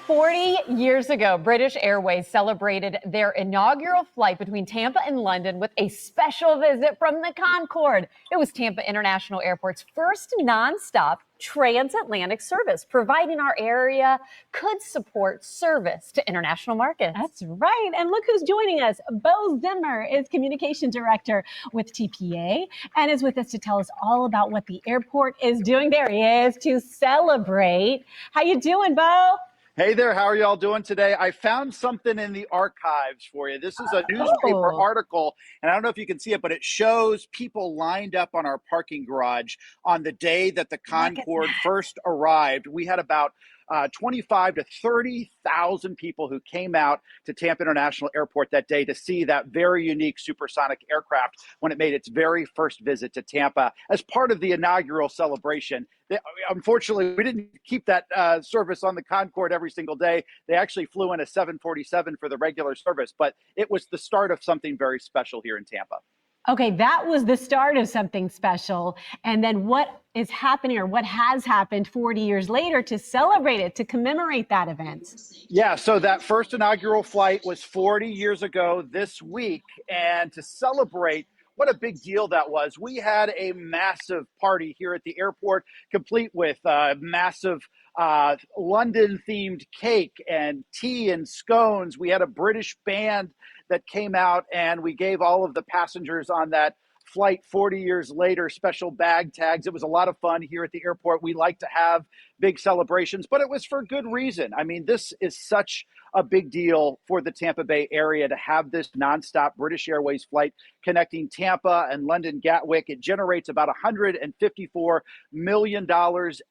40 years ago, British Airways celebrated their inaugural flight between Tampa and London with a special visit from the Concorde. It was Tampa International Airport's first nonstop transatlantic service, providing our area could support service to international markets. That's right. And look who's joining us. Bo Zimmer is Communication Director with TPA and is with us to tell us all about what the airport is doing. There he is to celebrate. How you doing, Bo? Hey there, how are y'all doing today? I found something in the archives for you. This is a newspaper article, and I don't know if you can see it, but it shows people lined up on our parking garage on the day that the Concorde first arrived. We had about 25 to 30,000 people who came out to Tampa International Airport that day to see that very unique supersonic aircraft when it made its very first visit to Tampa as part of the inaugural celebration. Unfortunately, we didn't keep that service on the Concorde every single day. They actually flew in a 747 for the regular service, but it was the start of something very special here in Tampa. Okay, that was the start of something special. And then what is happening, or what has happened 40 years later to celebrate it, to commemorate that event? Yeah, so that first inaugural flight was 40 years ago this week. And to celebrate, what a big deal that was. We had a massive party here at the airport, complete with massive London-themed cake and tea and scones. We had a British band that came out, and we gave all of the passengers on that flight 40 years later special bag tags. It was a lot of fun here at the airport. We like to have big celebrations, but it was for good reason. I mean, this is such a big deal for the Tampa Bay area to have this nonstop British Airways flight connecting Tampa and London Gatwick. It generates about $154 million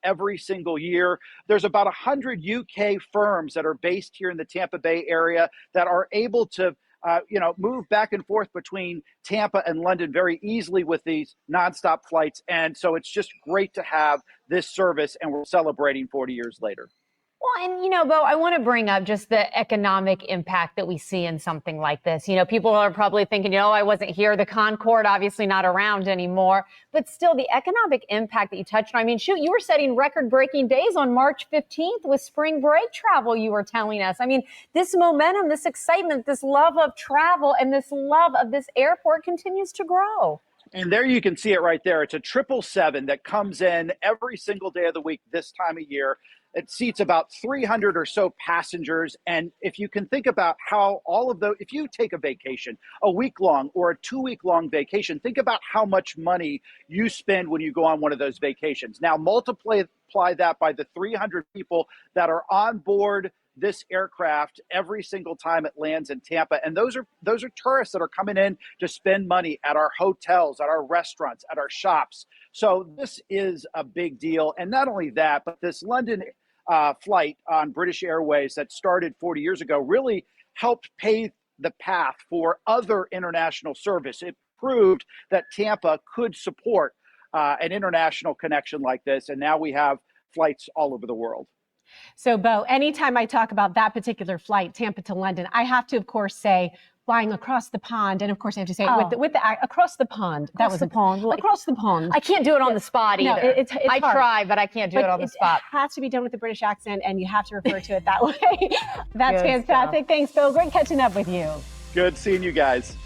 every single year. There's about 100 UK firms that are based here in the Tampa Bay area that are able to move back and forth between Tampa and London very easily with these nonstop flights. And so it's just great to have this service, and we're celebrating 40 years later. Well, and, Bo, I want to bring up just the economic impact that we see in something like this. People are probably thinking, I wasn't here. The Concorde obviously not around anymore. But still, the economic impact that you touched on. I mean, shoot, you were setting record-breaking days on March 15th with spring break travel, you were telling us. I mean, this momentum, this excitement, this love of travel, and this love of this airport continues to grow. And there you can see it right there. It's a 777 that comes in every single day of the week this time of year. It seats about 300 or so passengers. And if you can think about how all of those, if you take a vacation, a week-long or a 2-week-long vacation, think about how much money you spend when you go on one of those vacations. Now, multiply that by the 300 people that are on board this aircraft every single time it lands in Tampa. And those are tourists that are coming in to spend money at our hotels, at our restaurants, at our shops. So this is a big deal. And not only that, but this London flight on British Airways that started 40 years ago really helped pave the path for other international service. It proved that Tampa could support an international connection like this. And now we have flights all over the world. So, Bo, anytime I talk about that particular flight, Tampa to London, I have to, of course, say flying across the pond. And of course, I have to say with the across the pond. Across the pond. Across the pond. I can't do it on the spot either. No, it's I hard. try, but I can't do it on the spot. It has to be done with a British accent, and you have to refer to it that way. That's Good fantastic. stuff. Thanks, Bo. Great catching up with you. Good seeing you guys.